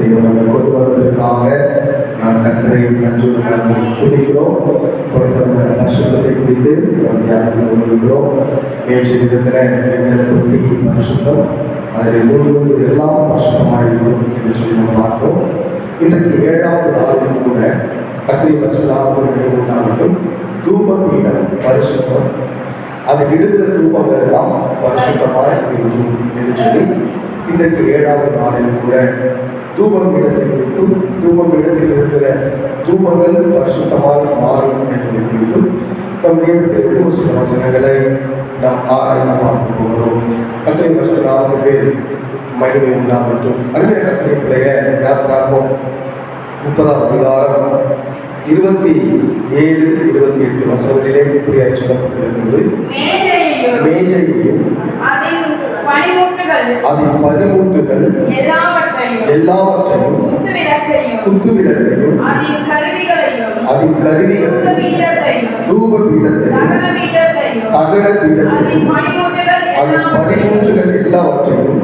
தேவன் நம்மை கொண்டு வந்ததற்காக நான் கர்த்தரை நன்றி துதிக்கிறோம். பரிசுத்தத்தை குறித்து நாம் தியானித்துக் கொண்டிருக்கிறோம். நேற்று தினத்தில் தொட்டி பரிசுத்தம், அதில் முழுவதும் எல்லாம் பரிசுத்தமாயிருக்கும் என்று சொல்லி நாம் பார்த்தோம். இன்றைக்கு 7வது நாளிலும் கூட கர்த்தரை பரிசுத்தமாகட்டும் தூபபீடம் பரிசுத்தம், அது விடுதலை தூபங்கள் எல்லாம் பரிசுத்தமாக இருக்கும் என்று சொல்லி இன்றைக்கு 7வது நாளிலும் கூட தூபபீடத்தை குறித்தும் தூபபீடத்தில் இருக்கிற தூபங்கள் பரிசுத்தமாக மாறும் என்பதை குறித்தும் நம்முடைய ஒரு சில வசனங்களை நாம் ஆராய்ந்து பார்க்க போகிறோம். கர்த்தரை பரிசுத்தத்துக்கு மகிமை உண்டாகட்டும். அருமையான கர்த்தருடைய பிள்ளைகளை யாத்திராகமம் 30ஆம் அதிகாரம் 27, 28 வசனங்களிலே இப்படியாய் சொல்லப்பட்டிருக்கிறது. மேஜையையும் அதன் பனிமூட்டுகள் எல்லாவற்றையும் குத்துவிளக்கையும் அதன் கருவிகளையும் தூபபீடத்தையும் தகன பீடத்தையும் அதன் பனிமூட்டுகள் எல்லாவற்றையும்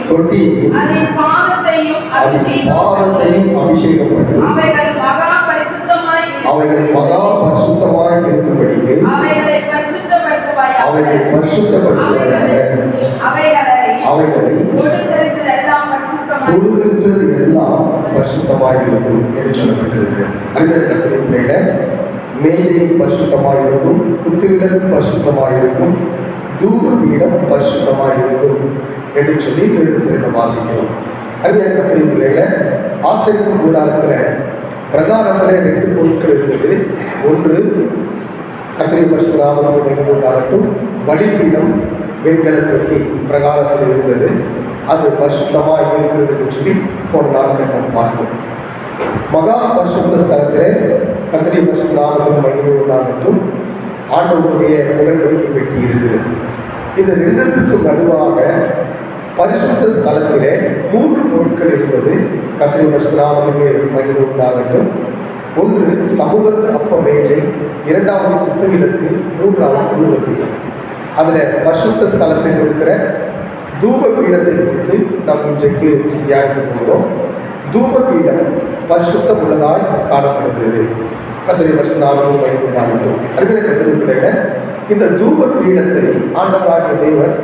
தொட்டியையும் அதன் பாதத்தையும் அபிஷேகம் பண்ணி அவைகள் மகா பரிசுத்தமாய் இருக்கும்படிக்கு அவைகளை பரிசுத்தப்படுத்துவாயாக. அவைகளை தொடுகின்றது எல்லாம் பரிசுத்தமாய் இருக்கும் என்று சொல்லப்பட்டிருக்கு. அருமையான கர்த்தருடைய பிள்ளைகளே, மேஜையும் பரிசுத்தமாய் இருக்கும், குத்துவிளக்கு பரிசுத்தமாய் இருக்கும், தூபபீடம் பரிசுத்தமாய் இருக்கும் என்று சொல்லி வேதத்தில் வாசிக்கிறோம். அருமையான கர்த்தருடைய பிள்ளைகளே, ஆசரிப்பு கூடாரத்தில் பிரகாரத்தில் 2 பொருட்கள் இருந்தது. ஒன்று கர்த்தரை பரிசுத்தமாகட்டும் பலிபீடம் வெண்கல தொட்டி பிரகாரத்தில் இருந்தது. அது பரிசுத்தமாக இருக்கிறது என்று சொல்லி போன நாட்கள் நாம் பார்த்தோம். மகா பரிசுத்த ஸ்தலத்தில் கர்த்தரை பரிசுத்தமாகட்டும் மகிமை உண்டாகட்டும் ஆண்டவருடைய உடன்படிக்கை பெட்டி இருக்கிறது. இந்த 2த்துக்கும் நடுவாக பரிசுத்த ஸ்தலத்திலே 3 பொருட்கள் இருந்தது. கர்த்தரை பரிசுத்தமாகட்டும் மகிமை உண்டாகட்டும். ஒன்று சமூகத்து அப்ப மேஜை, 2வது குத்துவிளக்கு, 3வது தூபபீடம். அதில் பரிசுத்த ஸ்தலத்தில் இருக்கிற தூபபீடத்தை குறித்து நாம் இன்றைக்கு தியானிக்க போகிறோம். தூபபீடம் பரிசுத்தம் உள்ளதாய் காணப்படுகிறது. கர்த்தரை பரிசுத்தமாகட்டும் மகிமை உண்டாகட்டும். அருமையான கர்த்தருடைய பிள்ளைகளே, இந்த தூபபீடத்தை ஆண்டவராகிய தேவன்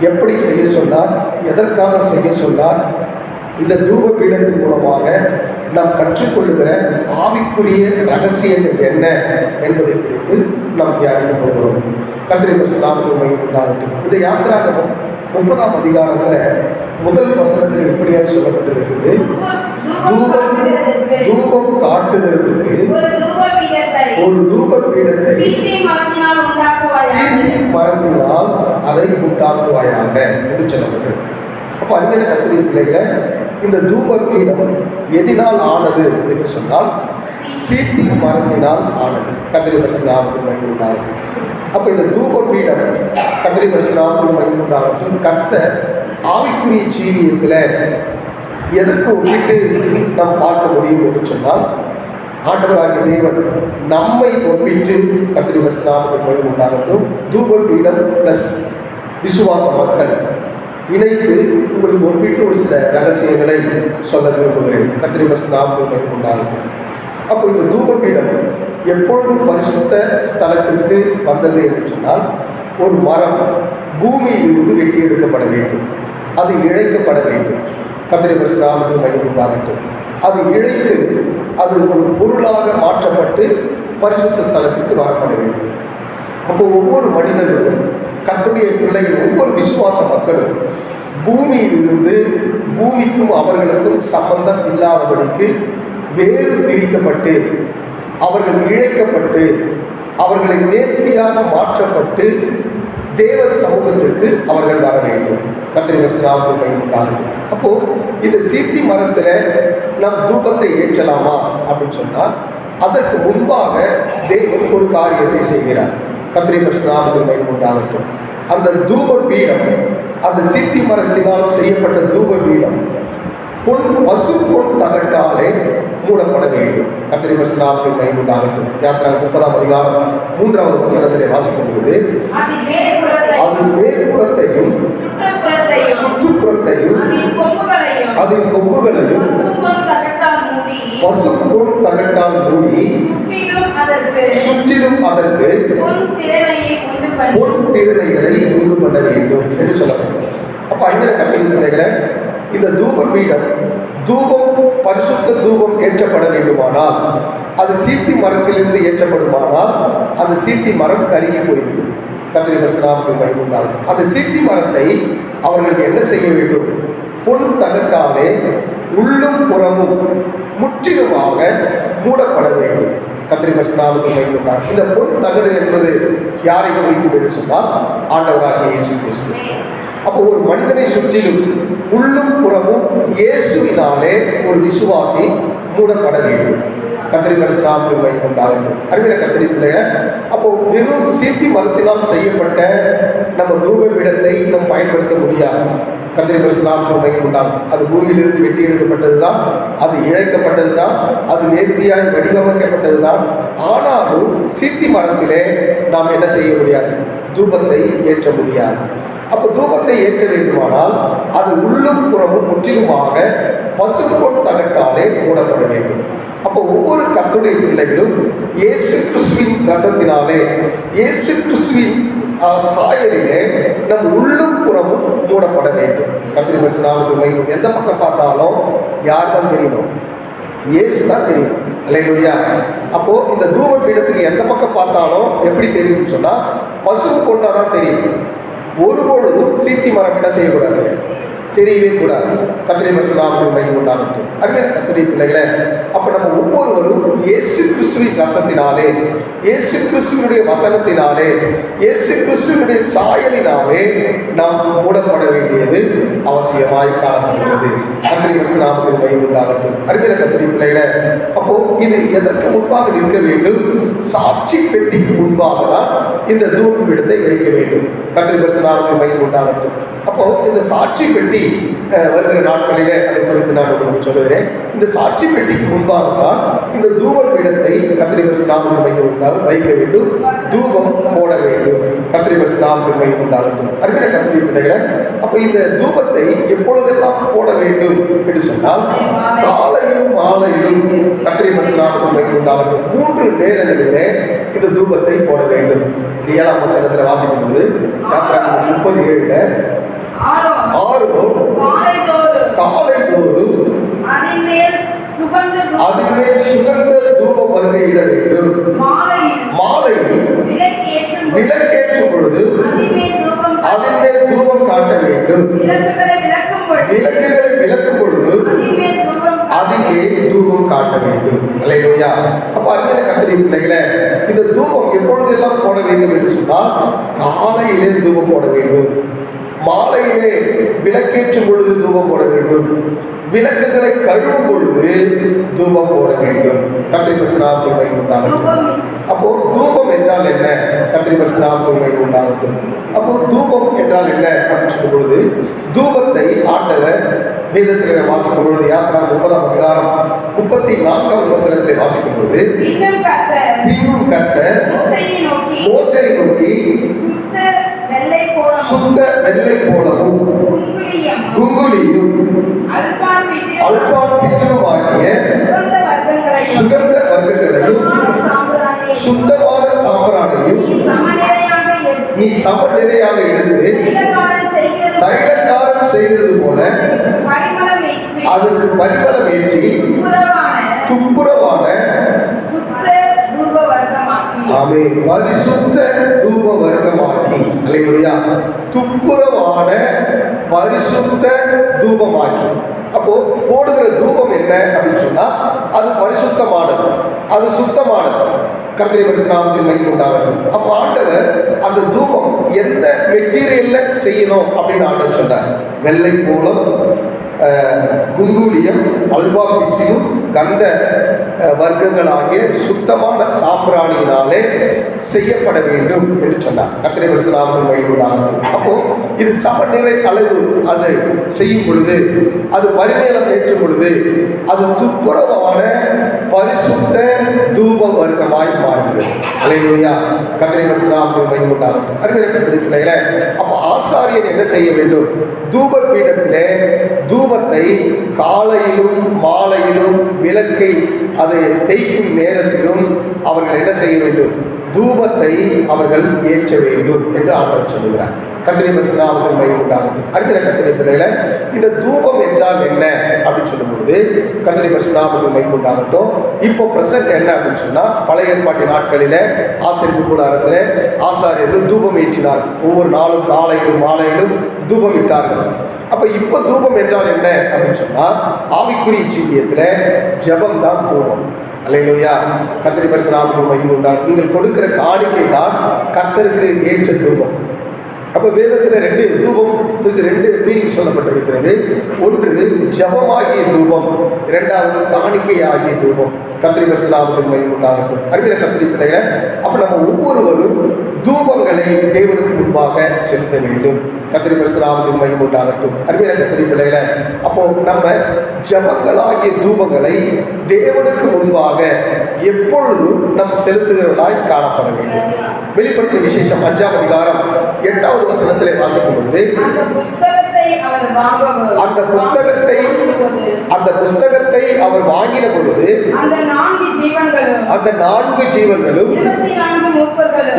எப்படி செய்ய சொன்னார், எதற்காக செய்ய சொன்னார், இந்த தூபபீடத்தின் மூலமாக நாம் கற்றுக்கொள்ளுகிற ஆவிக்குரிய ரகசியங்கள் என்ன என்பதை குறித்து நாம் தியானிக்க போகிறோம். கர்த்தரை பரிசுத்தமாகட்டும் மகிமை உண்டாகட்டும். இந்த யாத்திராகமம் 30ஆம் அதிகாரத்தில் முதல் வசனத்தில் இப்படியாக சொல்லப்பட்டிருக்கிறது. தூபம் காட்டுகிறதுக்கு ஒரு தூபபீடத்தை சீத்தி மரத்தினால் அதை உண்டாக்குவாயாக என்று சொல்லப்பட்டிருக்கு. அப்போ அருமையான கர்த்தருடைய பிள்ளைகளை, இந்த தூபபீடம் எதினால் ஆனது என்று சொன்னால் சீத்தி மரத்தினால் ஆனது. கர்த்தரை பரிசுத்தமாகட்டும் மகிமை உண்டாகட்டும். அப்போ இந்த தூபபீடம் கர்த்தரை பரிசுத்தமாகட்டும் மகிமை உண்டாகட்டும் கர்த்தர் ஆவிக்குரிய ஜீவியத்தில் எதற்கு ஒப்பிட்டு நாம் பார்க்க முடியும் என்று சொன்னால், ஆண்டவராகிய தேவன் நம்மை ஒப்பிட்டு கர்த்தரை பரிசுத்தமாகட்டும் மகிமை உண்டாகட்டும் தூபபீடம் பிளஸ் விசுவாச மக்கள் இணைத்து உங்களுக்கு ஒப்பிட்டு ஒரு சில ரகசியங்களை சொல்ல விரும்புகிறேன். கர்த்தரை பரிசுத்தமாகட்டும் மகிமை உண்டாகட்டும். அப்போ இந்த தூபபீடம் எப்பொழுதும் பரிசுத்த ஸ்தலத்திற்கு வந்தது என்று சொன்னால், ஒரு மரம் பூமியில் இருந்து வெட்டி எடுக்கப்பட வேண்டும், அது இழைக்கப்பட வேண்டும். கர்த்தரை பரிசுத்தமாகட்டும் மகிமை உண்டாகட்டும். அது இழைத்து அது ஒரு பொருளாக மாற்றப்பட்டு பரிசுத்த ஸ்தலத்திற்கு வரப்பட வேண்டும். அப்போ ஒவ்வொரு மனிதர்களும், கர்த்தருடைய பிள்ளைகள், ஒவ்வொரு விசுவாச மக்களும் பூமியிலிருந்து பூமிக்கும் அவர்களுக்கும் சம்பந்தம் இல்லாதபடிக்கு வேறு பிரிக்கப்பட்டு அவர்கள் இழைக்கப்பட்டு அவர்களை நேர்த்தியாக மாற்றப்பட்டு தேவ சமூகத்திற்கு அவர்கள் வர வேண்டும். கர்த்தரை பரிசுத்தமாகட்டும் மகிமை உண்டாகட்டும். அப்போ இந்த சீத்தி மரத்தில் நம் தூபத்தை ஏற்றலாமா அப்படின்னு சொன்னால், அதற்கு முன்பாக தேவன் ஒரு காரியத்தை செய்கிறார். கர்த்தரை பரிசுத்தமாகட்டும் மகிமை உண்டாகட்டும். அந்த தூபபீடம், அந்த சீத்தி மரத்தினால் செய்யப்பட்ட தூபபீடம் பசு பொன் தகட்டாலே மூடப்பட வேண்டும். கர்த்தரை பரிசுத்தமாகட்டும் மகிமை உண்டாகட்டும். யாத்திராகமம் 30ஆம் அதிகாரம் 3வது வசனத்திலே வாசிக்கும்போது, அது மேற்புறத்தையும் சுற்றுப்புறத்தையும் அதன் கொம்புகளையும் பசும்பொன் தகட்டால் மூடி சுற்றிலும் அதற்கு பொன் திறனைகளை உண்டு பண்ண வேண்டும் என்று சொல்லப்பட்டது. அப்ப அங்கே கட்டளை பிள்ளைகளை, இந்த தூப பீடம் தூபம் பரிசுத்த தூபம் ஏற்றப்பட வேண்டுமானால், அது சீத்தி மரத்திலிருந்து ஏற்றப்படுமானால் அந்த சீத்தி மரம் கருகி போய்விடும். கர்த்தருடைய பரிசுத்த பயன்படுத்தார்கள். அந்த சீத்தி மரத்தை அவர்கள் என்ன செய்ய வேண்டும்? பொன் தகட்டாலே உள்ளும் புறமும் முற்றிலுமாக மூடப்பட வேண்டும். கர்த்தருடைய பரிசுத்த பயன்படுத்தார். இந்த பொன் தகடு என்பது யாரை குறிக்கும் என்று சொன்னால் ஆண்டவராகிய இயேசு கிறிஸ்து. அப்போ ஒரு மனிதனை சுற்றிலும் உள்ளும் புறமும் இயேசுவினாலே ஒரு விசுவாசி மூடப்பட வேண்டும். கர்த்தருடைய பரிசுத்த நாமத்துக்கு உண்டாகட்டும். அருமையான கர்த்தருடைய பிள்ளைய, அப்போ வெறும் சீத்தி மரத்தினால் செய்யப்பட்ட நம்ம தூப பீடத்தை நாம் பயன்படுத்த முடியாது. கர்த்தருடைய பரிசுத்த நாமத்துக்கு உண்டாகும். அது பூமியிலிருந்து வெட்டி எடுக்கப்பட்டது தான், அது இழைக்கப்பட்டது தான், அது நேர்த்தியாய் வடிவமைக்கப்பட்டது தான். ஆனாலும் சீத்தி மரத்திலே நாம் என்ன செய்ய முடியாது? தூபத்தை ஏற்ற முடியாது. அப்போ தூபத்தை ஏற்ற வேண்டுமானால் அது உள்ளும் புறமும் முற்றிலுமாக பசும்பொன் தகட்டாலே மூடப்பட வேண்டும். அப்போ ஒவ்வொரு கர்த்தருடைய பிள்ளைகளும் இயேசு கிறிஸ்துவின் ரத்தத்தினாலே, இயேசு கிறிஸ்துவின் சாயலிலே நம் உள்ளும் புறமும் மூடப்பட வேண்டும். கர்த்தருடைய பரிசுத்த நாமத்துக்கு எந்த பக்கம் பார்த்தாலும் யார் தான் தெரியணும்? இயேசு தான் தெரியும். அல்லேலூயா. அப்போ இந்த தூப பீடத்துக்கு எந்த பக்கம் பார்த்தாலும் எப்படி தெரியும்னு சொன்னா பசுவு கொண்டா தான் தெரியும். ஒருபொழுதும் சீத்தி மரம் என்ன செய்யக்கூடாது? தெரியவே கூடாது. கர்த்தருடைய பரிசுத்த நாமத்துக்கு உண்டாகட்டும். அருமையான கர்த்தருடைய பிள்ளைகளே, அப்ப நம்ம ஒவ்வொருவரும் இயேசு கிறிஸ்துவின் ரத்தத்தினாலே, இயேசு கிறிஸ்துவினுடைய வசனத்தினாலே, இயேசு கிறிஸ்துவினுடைய சாயலினாலே நாம் மூடப்பட வேண்டியது அவசியமாய் காணப்படுகிறது. கர்த்தருடைய பரிசுத்த நாமத்துக்கு உண்டாகட்டும். அருமையான கர்த்தருடைய பிள்ளைகளே, அப்போ இது எதற்கு முன்பாக நிற்க வேண்டும்? சாட்சி பெட்டிக்கு முன்பாக தான் இந்த தூப பீடத்தை வைக்க வேண்டும். கர்த்தருடைய பரிசுத்த நாமத்துக்கு உண்டாகட்டும். அப்போ இந்த சாட்சி பெட்டி வருகிற நாட்களிலே அதை குறித்து நான் உங்களுக்கு சொல்லுகிறேன். இந்த சாட்சி பெட்டிக்கு முன்பாக தான் இந்த தூப பீடத்தை கர்த்தருடைய பரிசுத்த நாமத்துக்கு வைக்க வேண்டும். தூபம் போட வேண்டும். கர்த்தருடைய பரிசுத்த நாமத்துக்கு உண்டாகட்டும். அருமையான கர்த்தருடைய பிள்ளைகளை, அப்ப இந்த தூபத்தை எப்பொழுதெல்லாம் போட வேண்டும் என்று சொன்னால் காலையிலும் மாலையிலும் கர்த்தருடைய பரிசுத்த நாமத்துக்கு உண்டாகட்டும் 3 நேரங்களிலே இந்த தூபத்தை போட வேண்டும். 7ஆம் வசனத்தில் வாசிக்கும் பொழுது 37 காலைதோறும் அதின்மேல் சுகந்த தூப வருகையிட வேண்டும். மாலையில் விளக்கேற்றும் பொழுது அதின்மேல் தூபம் காட்ட வேண்டும். விளக்குகளை விளக்கும் பொழுது அதின்மேல் தூபம் காட்ட வேண்டும். அல்லேலூயா. அப்ப அருமையான கர்த்தருடைய பிள்ளைகளே, இந்த தூபம் எப்பொழுதெல்லாம் போட வேண்டும் என்று சொன்னால் காலையிலே தூபம் போட வேண்டும். மாலையிலே விளக்கேற்றும் பொழுது தூபம் போட வேண்டும். விளக்குகளை கழுவும் பொழுது தூபம் போட வேண்டும். கர்த்தருடைய பரிசுத்த நாமத்துக்கு உண்டாகட்டும். அப்போ தூபம் என்றால் என்ன? கர்த்தருடைய பரிசுத்த நாமத்துக்கு உண்டாகட்டும். அப்போ தூபம் என்றால் என்ன அப்படின்னு சொல்லும் பொழுது, தூபத்தை ஆண்டவர் வேதத்தில் வாசிக்கும் பொழுது யாத்திரா 30ஆம் அதிகாரம் 34வது வசனத்தை வாசிக்கும் பொழுது, பின்னும் கர்த்தர் மோசேயை நோக்கி சுத்த வெள்ளை போலவும் குங்குலியும் அல்பான் பிசுமாகிய சுகந்த வர்க்கங்களையும் சுத்தமான சாம்பிராணியும் நீ சமநிலையாக எடுத்து தைலக்காரன் செய்தது போல அதற்கு பரிமளம் ஏற்றி துப்புரவான பரிசுத்த தூப வர்க்கமாக்கி, அல்லேலூயா, துப்புரவான பரிசுத்த தூபமாக்கி. அப்போ போடுகிற தூபம் என்ன அப்படின்னு சொன்னா அது பரிசுத்தமானது, அது சுத்தமானது. கர்த்தருடைய பரிசுத்த நாமத்துக்கு மகிமை உண்டாகட்டும். அப்போ ஆண்டவர் அந்த தூபம் எந்த மெட்டீரியல்ல செய்யணும் அப்படின்னு ஆண்டவர் சொன்னார். வெள்ளை போலம், குங்குலியம், அல்வா பிசினும் கந்த வர்க்கங்கள் ஆகிய சுத்தமான சாம்பிராணியினாலே செய்யப்பட வேண்டும் என்று சொன்னார். கர்த்தருடைய பரிசுத்த நாமத்துக்கு மகிமை உண்டாகட்டும். அப்போ இது சமநிலை அளவு அதை செய்யும் பொழுது, அது பரிமளம் ஏற்றும் பொழுது அது துப்புரவான பரிசுத்த தூப வர்க்கமாய் மாறுகிறது. அல்லேலூயா. கர்த்தருடைய பரிசுத்த நாமத்துக்கு மகிமை உண்டாகட்டும். அருமையான கர்த்தருடைய பிள்ளைகளே, அப்போ ஆசாரியன் என்ன செய்ய வேண்டும்? தூப பீடத்திலே தூபத்தை காலையிலும் மாலையிலும் விளக்கை அதை தேய்க்கும் நேரத்திலும் அவர்கள் என்ன செய்ய வேண்டும்? தூபத்தை அவர்கள் ஏற்ற வேண்டும் என்று ஆண்டவர் சொல்லுகிறார். கர்த்தருடைய பரிசுத்த நாமத்துக்கு மகிமை உண்டாகட்டும். அடுத்த கர்த்தருடைய பிள்ளைகளை, இந்த தூபம் என்றால் என்ன அப்படின்னு சொல்லும்போது கர்த்தருடைய பரிசுத்த நாமத்துக்கு மகிமை உண்டாகட்டும். இப்போ பிரசன்ட் என்ன அப்படின்னு சொன்னா, பழைய ஏற்பாட்டு நாட்களில ஆசரிப்பு கூடாரத்தில் ஆசாரியர்கள் தூபம் ஏற்றினார். ஒவ்வொரு நாளும் காலையிலும் மாலையிலும் தூபம் இட்டார்கள். அப்ப இப்ப தூபம் என்றால் என்ன அப்படின்னு சொன்னா, ஆவிக்குரிய ஜீவியத்துல ஜெபம் தான் தூபம். அல்லேலூயா. கர்த்தருடைய பரிசுத்த நாமத்துக்கு மகிமை உண்டாகட்டும். நீங்கள் கொடுக்கிற காணிக்கை தான் கர்த்தருக்கு ஏற்ற தூபம். அப்ப வேதத்தில் ரெண்டு மீனிங் சொல்லப்பட்டிருக்கிறது. ஒன்று ஜபமாகிய தூபம், இரண்டாவது காணிக்கை ஆகிய தூபம். கர்த்தருடைய பரிசுத்த நாமத்துக்கு மகிமை உண்டாகட்டும். அருமையான கர்த்தருடைய பிள்ளைகளை, அப்ப நம்ம ஒவ்வொருவரும் தூபங்களை தேவனுக்கு முன்பாக செலுத்த வேண்டும். கர்த்தருடைய பரிசுத்த நாமத்துக்கு மகிமை உண்டாகட்டும். அருமையான கர்த்தருடைய பிள்ளைகளை, அப்போ நம்ம ஜபங்களாகிய தூபங்களை தேவனுக்கு முன்பாக எப்பொழுதும் நம் செலுத்துகிறவர்களாய் காணப்பட வேண்டும். வெளிப்படுத்தின விசேஷம் 5ஆம் அதிகாரம் 8வது வசனத்திலே வாசிக்கும் பொழுது, அந்த புஸ்தகத்தை அவர் வாங்கின பொழுது அந்த 4 ஜீவன்களும்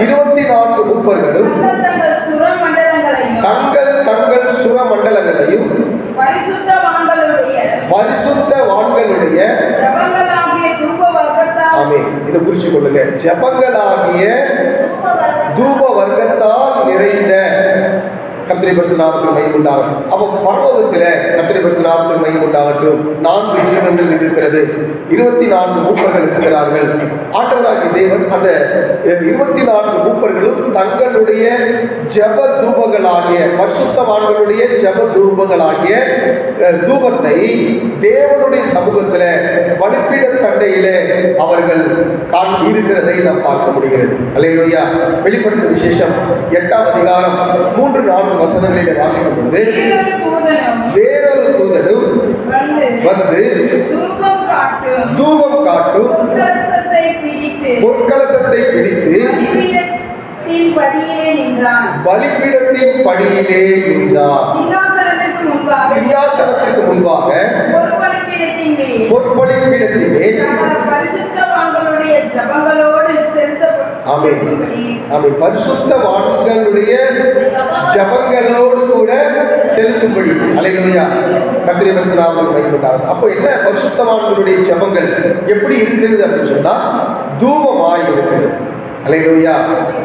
24 மூப்பர்களும் தங்கள் சுரமண்டலங்களையும் பரிசுத்தவான்களுடைய ஆமென், இதை குறிச்சு கொள்ளுங்க, ஜபங்களாகிய தூப வர்க்கத்தால் நிறைந்த கர்த்தருடைய பரிசுத்த நாமத்துக்கு மகிமை உண்டாகட்டும். அப்போ பரலோகத்தில் கர்த்தருடைய பரிசுத்த நாமத்துக்கு மகிமை உண்டாகட்டும். 4 ஜீவன்கள் இருக்கிறது, 24 மூப்பர்கள் இருக்கிறார்கள். ஆண்டவராகிய தேவன் அந்த 24 மூப்பர்களும் தங்களுடைய ஜப தூபங்களாகிய பரிசுத்தவான்களுடைய ஜப தூபங்களாகிய தூபத்தை தேவனுடைய சமூகத்தில் பலிபீட தண்டையிலே அவர்கள் இருக்கிறதை நாம் பார்க்க முடிகிறது. அல்லேலூயா. வெளிப்படுத்தின விசேஷம் 8ஆம் அதிகாரம் 3-4 வசனங்களிலே வாசிக்கும் பொழுது, வேறொரு தூதனும் வந்து தூபம் காட்டும் பொற்கலசத்தை பிடித்து பலிபீடத்தின் படியிலே நின்றார். சிங்காசனத்திற்கு முன்பாக பொற்பலிபீடத்தின் மேல் பரிசுத்தவான்களுடைய ஜபங்களோடு கூட செலுத்தும்படி. அல்லேலூயா. கர்த்தருடைய பரிசுத்த நாமத்துக்கு மகிமை உண்டாகட்டும். அப்போ என்ன பரிசுத்தவான்களுடைய ஜபங்கள் எப்படி இருக்குது அப்படின்னு சொன்னா, தூபமாய் இருக்குது. அல்லேலூயா.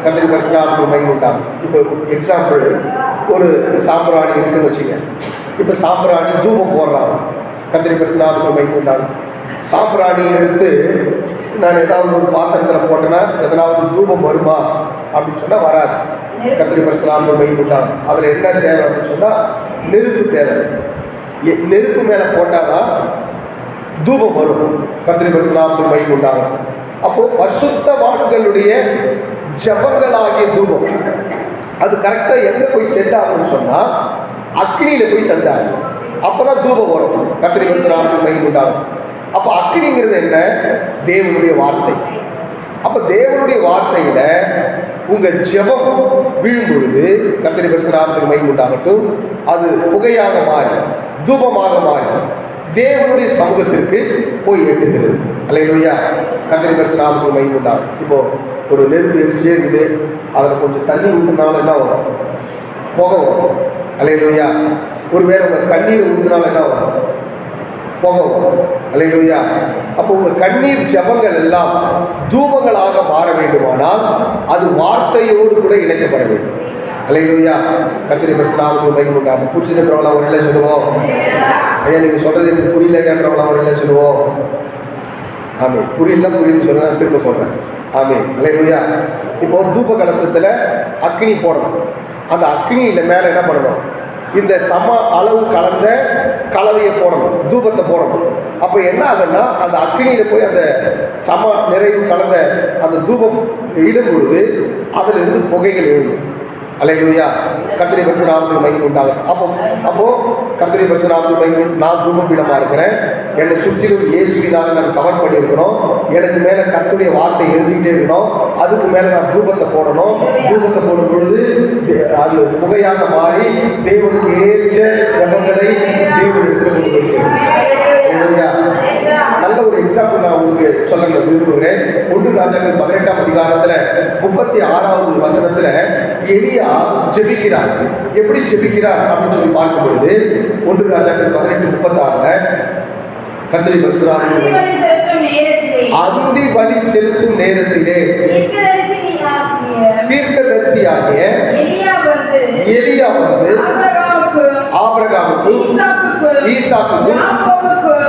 கர்த்தருடைய பரிசுத்த நாமத்துக்கு மகிமை உண்டாகட்டும். இப்போ எக்ஸாம்பிள், ஒரு சாம்பிராணி இருக்குன்னு வச்சுங்க. இப்போ சாம்பிராணி தூபம் போடுறாங்க. கர்த்தருடைய பரிசுத்த நாமத்துக்கு மகிமை உண்டாகட்டும். சாம்பிராணி எடுத்து நான் ஏதாவது ஒரு பாத்திரத்தில் போட்டேன்னா எதனாவது தூபம் வருமா அப்படின்னு சொன்னால் வராது. கர்த்தருடைய பரிசுத்த நாமத்துக்கு மகிமை உண்டாகட்டும். அதில் என்ன தேவை அப்படின்னு சொன்னால், நெருப்பு தேவை. நெருப்பு மேலே போட்டாதான் தூபம் வரும். கர்த்தருடைய பரிசுத்த நாமத்துக்கு மகிமை உண்டாகட்டும். அப்போ பரிசுத்தவான்களுடைய ஜபங்களாகிய தூபம் அது கரெக்டாக எங்கே போய் செட் ஆகும்னு சொன்னால், அக்னியில் போய் செட் ஆகும். அப்போதான் தூபம் வரும். கர்த்தருடைய பரிசுத்த நாமத்துக்கு மகிமை உண்டாகும். அப்போ அக்னிங்கிறது என்ன? தேவனுடைய வார்த்தை. அப்போ தேவனுடைய வார்த்தையில உங்க ஜெபம் விழும் பொழுது கர்த்தருடைய பரிசுத்த நாமத்துக்கு மகிமை உண்டாகட்டும், அது புகையாக மாறி தூபமாக மாறி தேவனுடைய சமூகத்திற்கு போய் எட்டுகிறது. அல்லேலூயா. கர்த்தருடைய பரிசுத்த நாமத்துக்கு மகிமை உண்டாகும். இப்போ ஒரு நெருப்பு எரிச்சே இருக்குது, அதில் கொஞ்சம் தண்ணி ஊற்றினாலும் என்ன வரும்? புகை வரும். அல்லேலூயா. ஒருவேளை உங்கள் கண்ணீர் ஊற்றினாலும் என்ன வரும்? புகை வரும். அல்லேலூயா. அப்போ உங்கள் கண்ணீர் ஜபங்கள் எல்லாம் தூபங்களாக மாற வேண்டுமானால் அது வார்த்தையோடு கூட இணைக்கப்பட வேண்டும். அல்லேலூயா. கர்த்தருடைய பரிசுத்த நாமத்துக்கு மகிமை உண்டாகட்டும். புரிஞ்சுக்கிறவங்களாம் ஒரு நிலை சொல்லுவோம். ஐயா நீங்கள் சொல்கிறது எனக்கு புரியல கேட்குறவங்களாம் ஒரு நிலை சொல்லுவோம். ஆமே. புரியலன்னு சொல்ல நான் திரும்ப சொல்கிறேன். ஆமே. அல்லேலூயா. இப்போ தூப கலசத்தில் அக்னி போடணும். அந்த அக்னியில் மேலே என்ன பண்ணணும்? இந்த சம அளவு கலந்த கலவையை போடணும், தூபத்தை போடணும். அப்போ என்ன ஆகுன்னா, அந்த அக்னியில் போய் அந்த சம நிறைவு கலந்த அந்த தூபம் இடும் பொழுது அதிலிருந்து புகைகள் எழுதும். அல்லேலூயா. கர்த்தருடைய பரிசுத்த நாமத்துக்கு மகிமை உண்டாகட்டும். அப்போ கர்த்தருடைய பரிசுத்த நாமத்துக்கு மகிமை. நான் தூபபீடமாக இருக்கிறேன். என்னை சுற்றிலும் இயேசுவினால நான் கவர் பண்ணியிருக்கணும். எனக்கு மேலே கர்த்தருடைய வார்த்தை எரிஞ்சுக்கிட்டே இருக்கணும். அதுக்கு மேலே நான் தூபத்தை போடணும். தூபத்தை போடும் பொழுது அது புகையாக மாறி தேவனுக்கு ஏற்ற ஜபங்களை தேவனிடத்தில் கொண்டு போய் சேரும். ராஜாக்கள் 18ஆம் அதிகாரத்துல 36வது வசனத்துல எலியா ஜெபிக்கிறார். எப்படி ஜெபிக்கிறார் அப்படின்னு சொல்லி பார்க்கும் பொழுது 1 ராஜாக்கள் 18:36 கர்த்தருடைய பரிசுத்தராவின் அந்தி பலி செலுத்தும் நேரத்திலே தீர்க்கதரிசியாகிய எலியா வந்து ஆபிரகாமுக்கும் ஈசாக்குக்கும்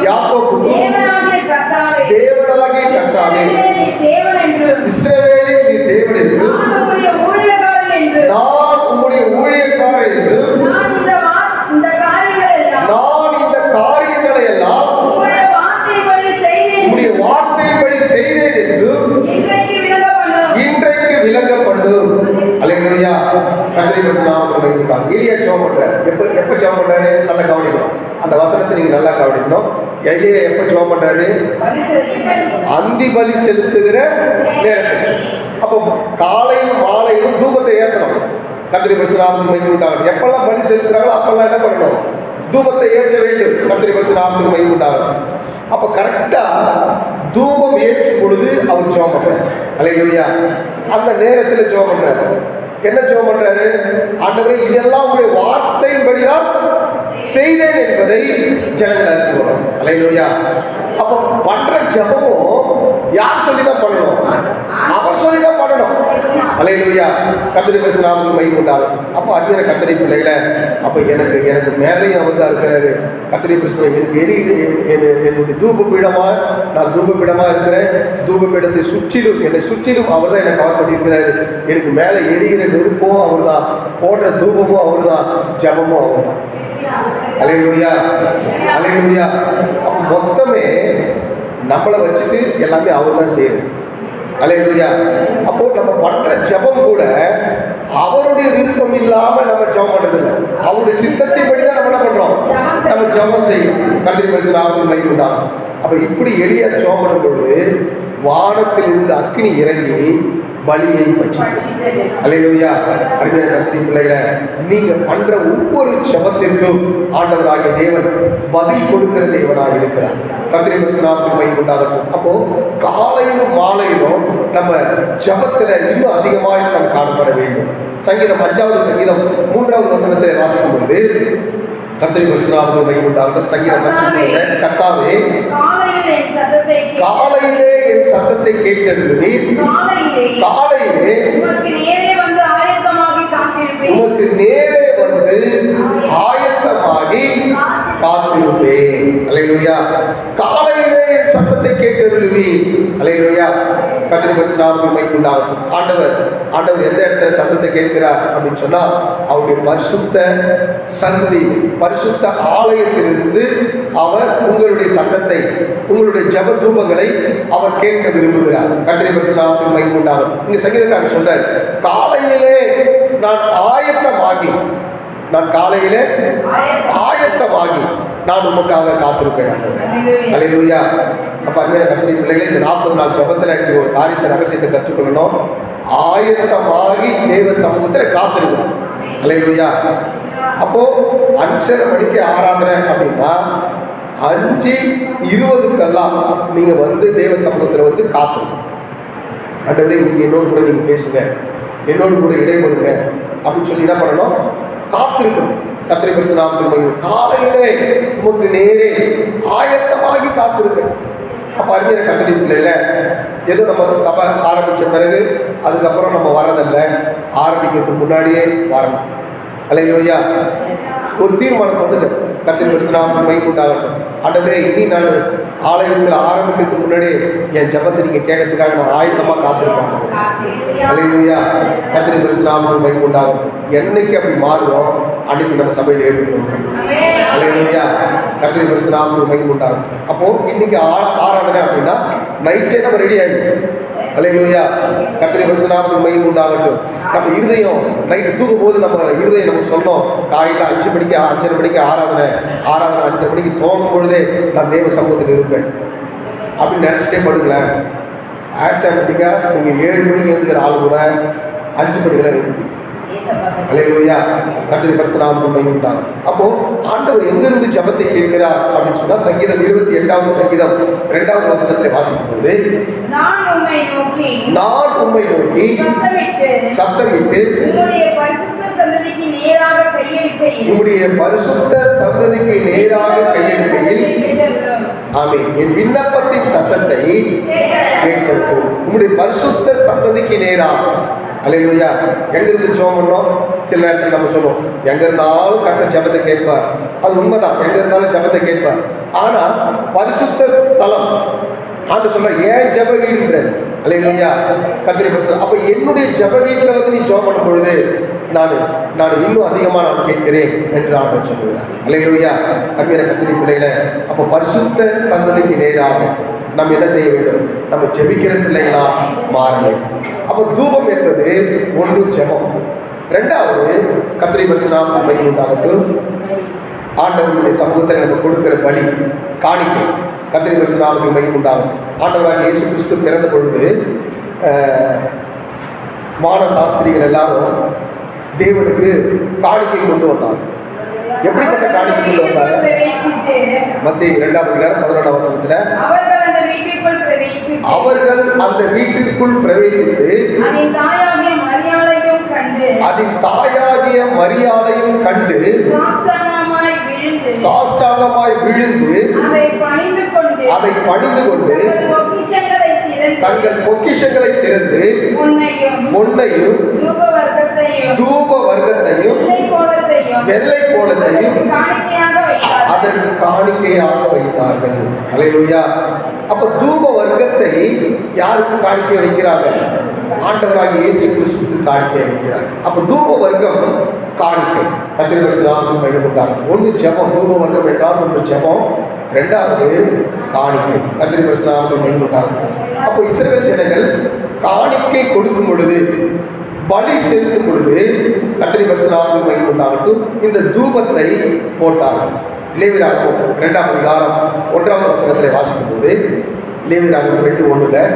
யாக்கோபுக்கும் தேவனாகிய கர்த்தாவே இஸ்ரவேலின் நீ தேவன் என்று நான் உம்முடைய ஊழியக்காரர் என்று நான் இந்த காரியங்களை எல்லாம் உம்முடைய வார்த்தைப்படி செய்தேன் என்று இன்றைக்கு விளங்கப்படும். அல்லேலூயா. கர்த்தருடைய நாமத்தை மகிமைப்படுத்துங்கள். எலியா ஜெபம் பண்றாரு. எப்ப ஜெபம் பண்றாரு? நல்லா கவனிக்கணும். அந்த வசனத்தை நீங்க நல்லா கவனிக்கணும். எலியா எப்ப ஜெபம் பண்றாரு? அந்தி பலி செலுத்துகிற நேரத்தில். அப்போ காலையிலும் மாலையிலும் தூபத்தை ஏற்றணும். கர்த்தருடைய நாமத்தை மகிமைப்படுத்துங்கள். எப்பெல்லாம் பலி செலுத்துறாங்களோ அப்பெல்லாம் என்ன பண்ணணும்? தூபத்தை ஏற்ற வேண்டும். கர்த்தருடைய நாமத்தை மகிமைப்படுத்துங்கள். அப்ப கரெக்டா தூபம் ஏற்றும் பொழுது அவர் ஜெபம் பண்றாரு. அல்லேலூயா. அந்த நேரத்தில் ஜெபம் பண்றாரு. என்ன ஜெபம் பண்றாரு? ஆண்டவரே, இதெல்லாம் உங்களுடைய வார்த்தையின்படிதான் செய்தேன் என்பதை ஜனங்கள் அறிந்து வரும். அல்லேலூயா. அப்ப பண்ற ஜெபமும் யார் சொல்லிதான் பண்ணணும்? அவர் சொல்லிதான் பண்ணணும். அல்லேலூயா. கர்த்தருடைய நாமத்துக்கு மகிமை உண்டாகும். அப்போ அருமையான கர்த்தருடைய பிள்ளைகளை, அப்ப எனக்கு மேலேயும் அவர் தான் இருக்கிறாரு. கர்த்தருடைய பிரச்சனை எனக்கு என்னுடைய தூப பீடமா, நான் தூப பீடமா இருக்கிறேன். தூப பீடத்தை சுற்றிலும் என்னை சுற்றிலும் அவர் தான் என்னை கவர் பண்ணியிருக்கிறாரு. எனக்கு மேலே எரிகிற நெருப்பும் அவர் தான், போடுற தூபமும் அவர் தான், ஜபமும் அவர் தான். அல்லேலூயா. அல்லேலூயா. அப்போ மொத்தமே நம்மளை வச்சுட்டு எல்லாமே அவர் தான் செய்யறது. அல்லேலூயா. அப்போ நம்ம பண்ற ஜெபம் கூட அவருடைய விருப்பம் இல்லாம நம்ம ஜெபம் பண்றது இல்லை. அவருடைய சித்தத்தின்படி தான் நம்ம என்ன பண்றோம்? நம்ம ஜெபம் செய்யும். கர்த்தருடைய நாமத்துக்கு மகிமை உண்டாகும். அப்ப இப்படி எலியா ஜெபம் பண்ணும் பொழுது வானத்தில் இருந்து அக்கினி இறங்கி பலியை பற்றியது. அல்லேலூயா. அருமையான கர்த்தருடைய பிள்ளைகளை, நீங்க பண்ற ஒவ்வொரு ஜெபத்திற்கும் ஆண்டவராகிய தேவன் பதில் கொடுக்கிற தேவனாக இருக்கிறார். கர்த்தருடைய நாமத்துக்கு மகிமை உண்டாகட்டும். அப்போ காலையிலும் மாலையிலும் நம்ம ஜெபத்துல இன்னும் அதிகமாக நாம் காணப்பட வேண்டும். சங்கீதம் 5வது சங்கீதம் 3வது வசனத்தில் வாசிக்கும் பொழுது கர்த்தருடைய பரிசுத்தராவின் மகிமை உண்டாகட்டும். சங்கீதம் 5:3 கர்த்தாவே, காலையிலே என் சத்தத்தை கேட்டருளுவீர். காலையிலே உமக்கு நேரே வந்து ஆயத்தமாகி காத்திருப்பேன். அல்லேலூயா. காலையிலே என் சத்தத்தை கேட்டருளுவீர். அல்லேலூயா. கர்த்தருடைய நாமத்துக்கு மகிமை உண்டாகட்டும். ஆண்டவர் எந்த இடத்துல சத்தத்தை கேட்கிறார் அப்படின்னு சொன்னா, அவருடைய பரிசுத்த சந்நிதி, பரிசுத்த ஆலயத்திலிருந்து அவர் உங்களுடைய சத்தத்தை, உங்களுடைய ஜெப தூபங்களை அவர் கேட்க விரும்புகிறார். கர்த்தருடைய நாமத்துக்கு மகிமை உண்டாகட்டும். இங்க சங்கீதக்காரர் சொல்றார், காலையிலே நான் ஆயத்தமாகி, நான் காலையிலே ஆயத்தமாகி நான் உமக்காக காத்திருப்பேன். அல்லேலூயா. அப்ப அருமையான கர்த்தருடைய பிள்ளைகளே, இந்த 40 நாள் ஜெபத்துல ஒரு காரியத்தை, ரகசியத்தை கற்றுக்கொள்ளணும். ஆயத்தமாகி தேவ சமூகத்துல காத்திருக்கணும். அல்லேலூயா. அப்போ 5:30 மணிக்கு ஆராதனை அப்படின்னா 5:20 நீங்க வந்து தேவ சமூகத்துல வந்து காத்திருக்கணும். ஆண்டவரே, இன்னைக்கு என்னோடு கூட நீங்க பேசுங்க, என்னோடு கூட இடைபடுங்க அப்படின்னு சொல்லி என்ன பண்ணணும்? காத்திருக்கணும். கர்த்தருடைய பரிசுத்த நாமத்துக்கு மகிமை. காலையிலே உமக்கு நேரே ஆயத்தமாகி காத்திருக்கேன். அப்ப அருமையான கர்த்தருடைய பிள்ளையில, ஏதோ நம்ம சபை ஆரம்பிச்ச பிறகு அதுக்கப்புறம் நம்ம வரதில்லை, ஆரம்பிக்கிறதுக்கு முன்னாடியே வரணும். அல்லேலூயா. ஒரு தீர்மானம் பண்ணுது. கர்த்தருடைய பரிசுத்த நாமத்துக்கு மகிமை உண்டாகட்டும். ஆண்டவரே, இனி நான் ஆலயத்தில் ஆரம்பிக்கிறதுக்கு முன்னாடி என் ஜெபத்தை நீங்க கேட்கறதுக்காக நான் ஆயத்தமா காத்திருப்பேன். அல்லேலூயா. கர்த்தருடைய பரிசுத்த நாமத்துக்கு மகிமை உண்டாகட்டும். என்னைக்கு அப்படி மாறுவோம் அன்னைக்கு நம்ம சபையில் ஏற்றுக்கணும். அல்லேலூயா. கர்த்தருடைய பரிசுத்த நாமத்துக்கு மகிமை உண்டாகும். அப்போ இன்னைக்கு ஆராதனை அப்படின்னா நைட்டே நம்ம ரெடி ஆகிடும். அல்லேலூயா. கர்த்தருடைய பரிசுத்த நாமத்துக்கு மகிமை உண்டாகட்டும். நம்ம இருதயம் நைட்டு தூங்கும் போது நம்ம இருதயம் நம்ம சொன்னோம், காலையில் 5 மணிக்கு 5:30 மணிக்கு ஆராதனை 5:30 மணிக்கு தோங்கும் பொழுதே நான் தேவ சமூகத்தில் இருப்பேன் அப்படின்னு நினச்சிட்டே படுங்களேன். ஆட்டோமேட்டிக்காக நீங்கள் 7 மணிக்கு எழுந்துக்கிற ஆள் கூட 5 மணிக்கெல்லாம் இருக்கு. அல்லேலூயா. கர்த்தருடைய பரிசுத்த நாமத்துக்கு மகிமை உண்டாகட்டும். அப்போ ஆண்டவர் எங்கிருந்து ஜெபத்தை கேட்கிறார் அப்படின்னு சொன்னா சங்கீதம் 28வது சங்கீதம் 2வது வசனத்திலே வாசிக்கும்போது, நான் உம்மை நோக்கி சத்தமிட்டு உம்முடைய பரிசுத்த சந்ததிக்கு நேராக கையெடுக்கையில் ஆமென், என் விண்ணப்பத்தின் சத்தத்தை கேட்கட்டும். உம்முடைய பரிசுத்த சந்ததிக்கு நேராக. அல்லேலூயா. எங்கிருந்து ஜெபம் பண்ணோம்? சில நேரத்தில் நம்ம சொல்லுவோம், எங்க இருந்தாலும் கர்த்தர் ஜெபத்தை கேட்பார். அது உண்மைதான், எங்க இருந்தாலும் ஜெபத்தை கேட்பார். ஆனா பரிசுத்த ஸ்தலம் ஆண்டு சொல்ற ஏன் ஜெப வீடுன்ற. அல்லேலூயா. கர்த்தருடைய பரிசுத்த. அப்ப என்னுடைய ஜெப வீட்டில் வந்து நீ ஜெபம் பண்ணும் பொழுது நான் இன்னும் அதிகமாக நான் கேட்கிறேன் என்று ஆண்டவர் சொல்லுகிறார். அல்லேலூயா. அருமையான கர்த்தருடைய பிள்ளைகளை, அப்போ பரிசுத்த சந்ததிக்கு நேராக நம்ம என்ன செய்ய வேண்டும்? நம்ம ஜெபிக்கிற பிள்ளைகளா மாற வேண்டும். அப்போ தூபம் என்பது ஒன்று ஜெபம், ரெண்டாவது கர்த்தருடைய பரிசுத்த நாமத்துக்கு மகிமை உண்டாகட்டும். ஆண்டவருடைய சமூகத்தில் நம்ம கொடுக்கிற பலி காணிக்கை கர்த்தருடைய பரிசுத்த நாமத்துக்கு மகிமை உண்டாகட்டும். ஆண்டவராகிய இயேசு கிறிஸ்து பிறந்த பொழுது வான சாஸ்திரிகள் எல்லாரும் தேவனுக்கு காணிக்கை கொண்டு வந்தாங்க. எப்படிப்பட்ட காணிக்கை கொண்டு வந்தாங்க? மத்தேயு 2வது அதிகாரம் 11வது வசனத்துல, அவர்கள் அந்த வீட்டிற்குள் பிரவேசித்து அதன் தாயாகிய மரியாதையும் கண்டு சாஷ்டாங்கமாய் விழுந்து அதை பணிந்து கொண்டு தங்கள் பொக்கிஷங்களை திறந்து பொன்னையும் தூப வர்க்கத்தையும் வெள்ளை கோலத்தையும் அதற்கு காணிக்கையாக வைத்தார்கள். அல்லேலூயா. அப்ப தூப வர்க்கத்தை யாருக்கு காணிக்கை வைக்கிறாங்க? ஆண்டவராகிய இயேசு கிறிஸ்துவுக்கு காணிக்கை வைக்கிறாங்க. அப்ப தூப வர்க்கம் காணிக்கை கர்த்தருடைய பரிசுத்த நாமத்துக்கு மகிமை உண்டாகட்டும். ஒன்று ஜெபம், தூப வர்க்கம் என்றால் ஒன்று ஜெபம், ரெண்டாவது காணிக்கை கர்த்தருடைய பரிசுத்த நாமத்துக்கு மகிமை உண்டாகட்டும். அப்போ இஸ்ரவேல் ஜனங்கள் காணிக்கை கொடுக்கும் பொழுது, பலி செலுத்தும் பொழுது கர்த்தருடைய பரிசுத்த நாமத்துக்கு மகிமை உண்டாகட்டும், இந்த தூபத்தை போட்டார்கள். லேவியராகமம் 2வது அதிகாரம் 1வது வசனத்திலே வாசிக்கும் போது, லேவியராகமம் 2:1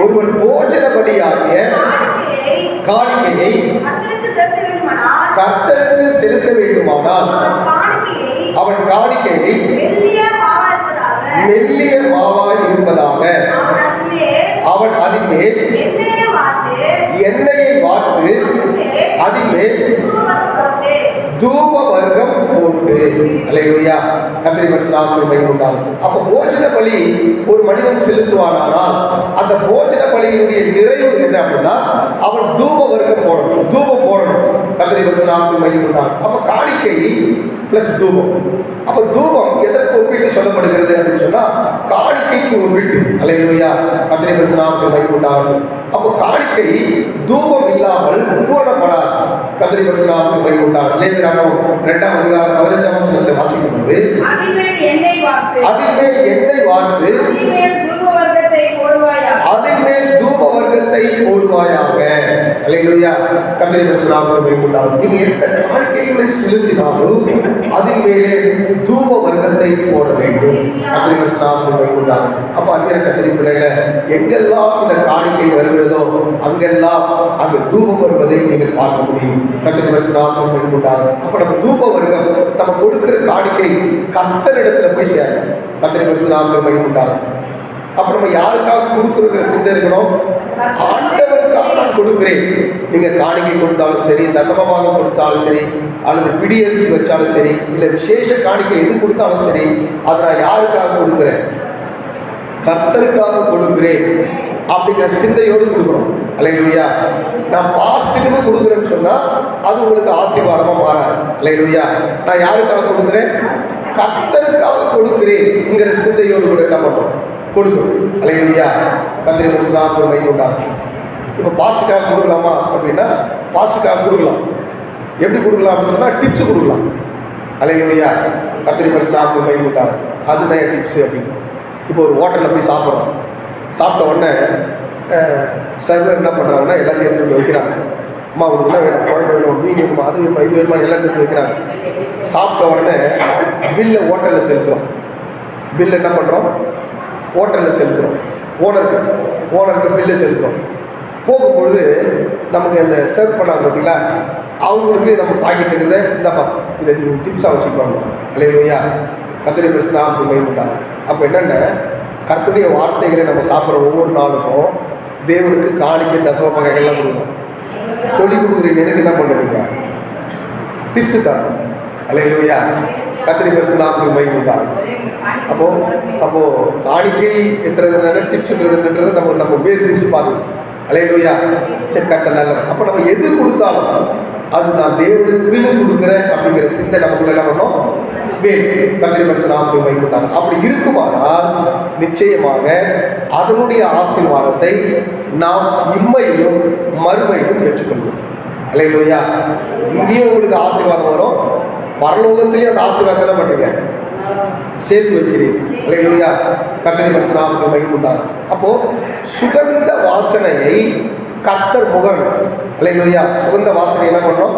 ஒருவன் போஜன பலியாகிய காணிக்கையை கர்த்தருக்கு செலுத்த வேண்டுமானால் அவன் காணிக்கையை மெல்லிய மாவாய் இருப்பதாக அவன் அதின் மேல் எண்ணெயை வார்த்து அதின் மேல் தூப வர்க்கம் போட்டு. அல்லேலூயா. கர்த்தருடைய பரிசுத்த நாமத்துக்கு மகிமை உண்டாகட்டும். அப்ப போஜன பலி ஒரு மனிதன் செலுத்துவானால் அந்த போஜன பலியினுடைய நிறைவு என்ன அப்படின்னா அவன் தூப வர்க்கம் போடணும், தூபம் போடணும். கர்த்தருடைய பரிசுத்த நாமத்துக்கு மகிமை உண்டாகட்டும். அப்ப காணிக்கை பிளஸ் தூபம். அப்ப தூபம் எதற்கு ஒப்பிட்டு சொல்லப்படுகிறது அப்படின்னு சொன்னா காணிக்கைக்கு ஒப்பிட்டு. அல்லேலூயா. கர்த்தருடைய பரிசுத்த நாமத்துக்கு மகிமை உண்டாகட்டும். அப்போ காணிக்கை தூபம் இல்லாமல் பூரணப்படாது. கர்த்தருடைய பரிசுத்த நாமத்துக்கு மகிமை உண்டாகட்டும். லேவியராகமம் 2வது அதிகாரம் 15வது வசனத்தில் வாசிக்கும் பொழுது, அதின் மேல் எண்ணெய் வார்த்து அதின் மேல் தூப வர்க்கத்தை போடுவாயாக. அல்லேலூயா. கர்த்தருடைய பரிசுத்த நாமத்துக்கு மகிமை உண்டாகட்டும். நீங்க எந்த காணிக்கைகளை செலுத்தினாலும் அதின் மேலே தூப வர்க்கத்தை போட வேண்டும். கர்த்தருடைய பரிசுத்த நாமத்துக்கு மகிமை உண்டாகட்டும். அப்ப அன்பிய கர்த்தருடைய பிள்ளைகளை, எங்கெல்லாம் இந்த காணிக்கை வருகிறதோ அங்கெல்லாம் அங்கு தூபம் வருவதை நீங்கள் பார்க்க முடியும். கர்த்தருடைய பரிசுத்த நாமத்துக்கு மகிமை உண்டாகட்டும். அப்ப நம்ம தூப வர்க்கம் நம்ம கொடுக்கிற காணிக்கை கர்த்தரிடத்துல போய் சேரும். கர்த்தருடைய பரிசுத்த நாமத்துக்கு மகிமை உண்டாகட்டும். அப்ப நம்ம யாருக்காக கொடுக்குற சிந்தை இருக்கணும்? ஆண்டவருக்காக நான் கொடுக்கிறேன். நீங்க காணிக்கை கொடுத்தாலும் சரி, தசமமாக கொடுத்தாலும் சரி, அல்லது பிடியரிசி வச்சாலும் சரி, இல்லை விசேஷ காணிக்கை எது கொடுத்தாலும் சரி, அதை நான் யாருக்காக கொடுக்குறேன்? கர்த்தருக்காக கொடுக்கிறேன் அப்படிங்கிற சிந்தையோடு கொடுக்கணும். அல்லேலூயா. நான் பாஸ்ட்டுக்கு கொடுக்குறேன்னு சொன்னா அது உங்களுக்கு ஆசீர்வாதமா மாறாது. அல்லேலூயா. நான் யாருக்காக கொடுக்குறேன்? கர்த்தருக்காக கொடுக்கிறேன்ங்கிற சிந்தையோடு கூட என்ன பண்ணுறோம்? கொடுக்கணும். அல்லேலூயா. கர்த்தருடைய பரிசுத்த நாமத்துக்கு மகிமை உண்டாகட்டும். இப்போ பாஸ்டுக்காக கொடுக்கலாமா அப்படின்னா பாஸ்டுக்காக கொடுக்கலாம். எப்படி கொடுக்கலாம் அப்படின்னு சொன்னால் டிப்ஸ் கொடுக்கலாம். அல்லேலூயா. கர்த்தருடைய பரிசுத்த நாமத்துக்கு மகிமை உண்டாகட்டும். அதுதான் டிப்ஸ் அப்படின்னு. இப்போ ஒரு ஹோட்டலில் போய் சாப்பிட்றோம். சாப்பிட்ட உடனே சர்வர் என்ன பண்ணுறாங்கன்னா எல்லாத்தையும் எடுத்து வைக்கிறாங்க. அம்மா ஒரு உள்ள வேணும், குழம்பு வேணும், மீன் வேணுமா, அது வேணுமா, இது வேணுமா, எல்லாத்தையும் எடுத்து வைக்கிறாங்க. சாப்பிட்ட உடனே பில்லை ஹோட்டலில் செலுத்துகிறோம். பில் என்ன பண்ணுறோம்? ஹோட்டலில் செலுத்துகிறோம். ஓனருக்கு பில்லை செலுத்துகிறோம். போகும்பொழுது நமக்கு அந்த சர்வ் பண்ணாங்க பார்த்தீங்களா, அவங்களுக்கு நம்ம பாக்கெட் இருக்கிறத இந்தப்பா இதை நீங்கள் டிப்ஸாக வச்சுக்குவாங்க. அல்லேலூயா, கர்த்தருடைய பரிசுத்த நாமத்துக்கு மகிமை உண்டாகும். அப்போ என்னென்ன, கர்த்தருடைய வார்த்தைகளை நம்ம சாப்பிட்ற ஒவ்வொரு நாளுக்கும் தேவனுக்கு காணிக்கை தசம வகைகள்லாம் கொடுக்கணும். சொல்லி கொடுக்குறீங்க, எனக்கு என்ன பண்ணுறீங்க, டிப்ஸு தரணும். அல்லேலூயா, கர்த்தருடைய பரிசுத்த நாமத்துக்கு மகிமை உண்டாகும். அப்போது காணிக்கை என்றது என்னென்ன, டிப்ஸுன்றது நம்ம வேறு பிரித்து பார்க்கணும். அல்லேலூயா, சரி கர்த்தர் நல்லது. அப்போ நம்ம எது கொடுத்தாலும் அது நான் தேவனுக்குன்னு கொடுக்குறேன் அப்படிங்கிற சிந்தை நமக்குள்ள என்ன பண்ணோம், கர்த்தருடைய பரிசுத்த நாமத்துக்கு மகிமை உண்டாகும். அப்படி இருக்குமானால் நிச்சயமாக அதனுடைய ஆசீர்வாதத்தை நாம் இம்மையிலும் மறுமையிலும் பெற்றுக்கொள்வோம். அல்லேலூயா, இங்கேயும் உங்களுக்கு ஆசீர்வாதம் வரும், பரலோகத்திலேயும் அந்த ஆசீர்வாதம் என்ன பண்ணுறீங்க, சேர்த்து வைக்கிறீர்கள். அல்லேலூயா, கர்த்தருடைய பரிசுத்த நாமத்துக்கு மகிமை உண்டாகும். அப்போ சுகந்த வாசனையை கர்த்தர் முகரணும். அல்லேலூயா, சுகந்த வாசனை என்ன பண்ணணும்,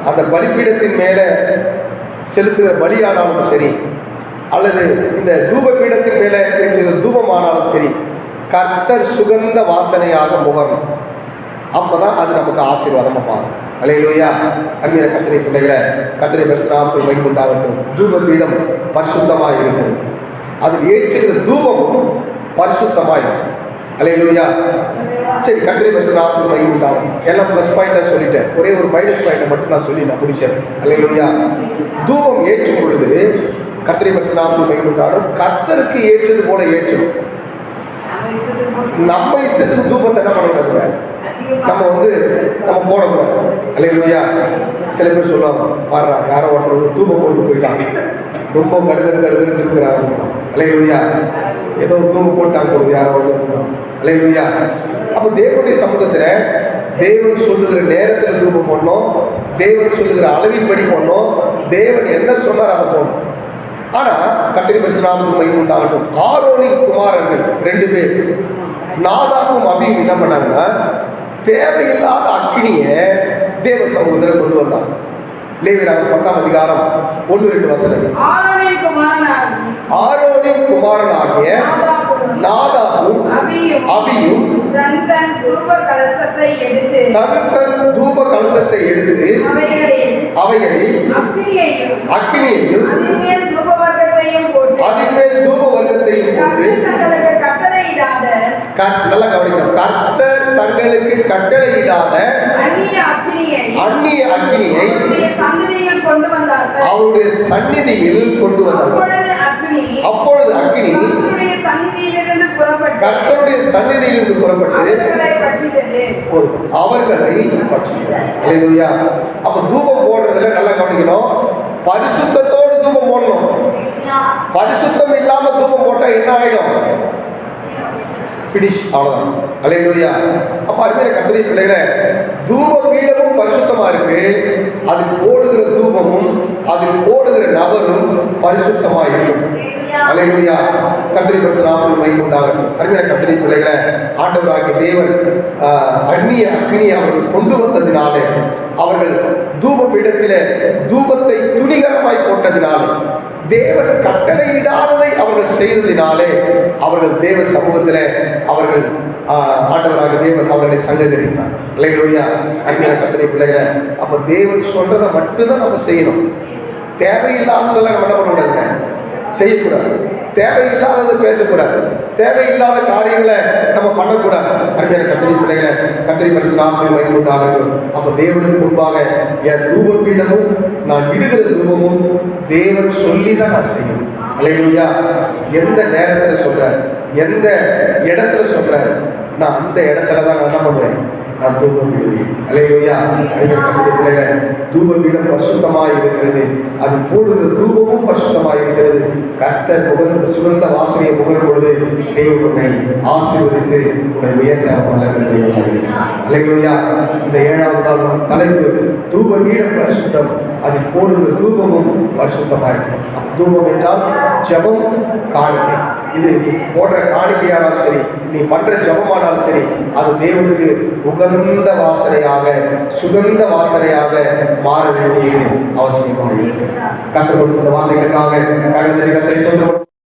அந்த பலிபீடத்தின் மேலே செலுத்துகிற பலியானாலும் சரி, அல்லது இந்த தூப பீடத்தின் மேலே ஏற்றுகிற தூபமானாலும் சரி, கர்த்தர் சுகந்த வாசனையாக முகரணும். அப்போதான் அது நமக்கு ஆசீர்வாதமாக மாறும். அல்லேலூயா, அருமையான கர்த்தருடைய பிள்ளைகளை, கர்த்தருடைய பரிசுத்த நாமத்துக்கு மகிமை உண்டாகட்டும். தூப பீடம் பரிசுத்தமாக இருக்கிறது, அதில் ஏற்றுகிற தூபமும் பரிசுத்தமாக இருக்கும். அல்லேலூயா, சரி கர்த்தருடைய பரிசுத்த நாமத்துக்கு மகிமை உண்டாகும். எல்லாம் ப்ளஸ் பாயிண்டாக சொல்லிட்டேன், ஒரே ஒரு மைனஸ் பாயிண்டை மட்டும் நான் சொல்லி நான் முடிச்சேன். அல்லேலூயா, தூபம் ஏற்றும் பொழுது கர்த்தருடைய பரிசுத்த நாமத்துக்கு மகிமை உண்டாகும். கர்த்தருக்கு ஏற்றது போல ஏற்றணும். நம்ம இஷ்டத்துக்கு தூபத்தை என்ன பண்ணக்கூடாதுங்க, நம்ம போடக்கூடாது. அல்லேலூயா, சில பேர் சொல்லுவாங்க, பாரு யாரோ ஒருத்தர் தூபம் போட்டு போயிட்டாங்க, ரொம்ப கடுகடுன்னு இருக்கிறாங்க. அல்லேலூயா, ஏதோ தூபம் போட்டாங்க போகுது யாரோ ஒன்று. அல்லேலூயா, அப்போ தேவனுடைய சமூகத்தில் தேவன் சொல்லுகிற நேரத்தில் தூபம் போடணும், தேவன் சொல்லுகிற அளவின்படி போடணும், தேவன் என்ன சொன்னார் அதை போடணும். ஆனால் கர்த்தருடைய பரிசுத்த நாமத்துக்கு மகிமை உண்டாகட்டும். ஆரோனின் குமாரர்கள் 2 பேர் நாதாபும் அபியும் என்ன பண்ணாங்கன்னா, தேவையில்லாத அக்கினியை தேவ சமூகத்தில் கொண்டு வந்தாங்க. லேவியராகமம் 10ஆம் அதிகாரம் 1-2 வசனங்கள். ஆரோனின் குமாரனாகிய நாதாபும் அபியும் தன் தூப கலசத்தை எடுத்து அவைகளில் அக்கினியையும் அதின் மேல் தூப வர்க்கத்தையும் போட்டு, நல்லா கவனிக்கணும், கர்த்தர் தங்களுக்கு கட்டளையிடாத அந்நிய அக்கினியை அவருடைய சந்நிதியில் கொண்டு வந்தார்கள். அப்பொழுது அக்கினி கர்த்தருடைய சந்நிதியிலிருந்து புறப்பட்டு அவர்களை பற்றியது. அல்லேலூயா, அப்ப தூபம் போடுறதுல நல்லா கவனிக்கணும், பரிசுத்தத்தோடு தூபம் போடணும். பரிசுத்தம் இல்லாம தூபம் போட்டா என்ன ஆயிடும், ஃபினிஷ், அவ்வளவுதான். அல்லேலூயா, அப்ப அருமையான கர்த்தருடைய பிள்ளைகளே, தூப பீடமும் பரிசுத்தமா இருக்கு, அதில் போடுகிற தூபமும் அதில் போடுகிற நபரும் பரிசுத்தமா இருக்கும். அல்லேலூயா, கர்த்தருடைய பரிசுத்த நாமத்துக்கு மகிமை உண்டாகட்டும். அருமையான கர்த்தருடைய பிள்ளைகளே, ஆண்டவராகிய தேவன் அந்நிய அக்கினியை அவர்கள் கொண்டு வந்ததினாலே, அவர்கள் தூப பீடத்திலே தூபத்தை துணிகரமாய் போட்டதினாலே, தேவன் கட்டளையிடாததை அவர்கள் செய்ததினாலே, அவர்கள் தேவ சமூகத்தில் அவர்கள் ஆண்டவராக தேவன் அவர்களை சங்ககரித்தார். அல்லேலூயா, அருமையான கர்த்தருடைய பிள்ளைகளை, அப்போ தேவன் சொல்றதை மட்டும்தான் நம்ம செய்யணும். தேவையில்லாததெல்லாம் நம்ம என்ன பண்ணக்கூடாதுங்க, செய்யக்கூடாது. தேவையில்லாதது பேசக்கூடாது, தேவையில்லாத காரியங்களை நம்ம பண்ணக்கூடாது. அருமையான கர்த்தருடைய பிள்ளைகளை, கர்த்தருடைய பரிசுத்த நாமத்துக்கு மகிமை உண்டாகட்டும். அப்போ தேவனுக்கு முன்பாக என் தூப பீடமும் நான் இடுகிற தூபமும் தேவன் சொல்லி தான் நான் செய்யணும். அல்லேலூயா, எந்த நேரத்தில் சொல்றார், எந்த இடத்துல சொல்றாரு, நான் அந்த இடத்துல தான் நான் என்ன பண்ணுவேன், நான் தூபம் விடுவேன். அல்லேலூயா, கர்த்தருடைய பிள்ளைகளை, தூப பீடம் பரிசுத்தமாக இருக்கிறது, அது போடுகிற தூபமும் பரிசுத்தமாக இருக்கிறது. கர்த்தர் சுகந்த வாசனையை முகரும் பொழுது தேவன் உன்னை ஆசீர்வதித்து உன்னை உயர்த்த வல்லவராக இருக்கிறார். அல்லேலூயா, இந்த 7ஆவது நாள் தலைப்பு தூப பீடம் பரிசுத்தம், அதில் போடுகிற தூபமும் பரிசுத்தமாக இருக்கும். தூபம் என்றால் ஜெபம், காணிக்கை. இது நீ போடுற காணிக்கையானாலும் சரி, நீ பண்ற ஜெபமானாலும் சரி, அது தேவனுக்கு உகந்த வாசனையாக சுகந்த வாசனையாக மாற வேண்டியது அவசியமாக இருக்கு. கற்றுக் கொடுத்த வார்த்தைகளுக்காக கடந்த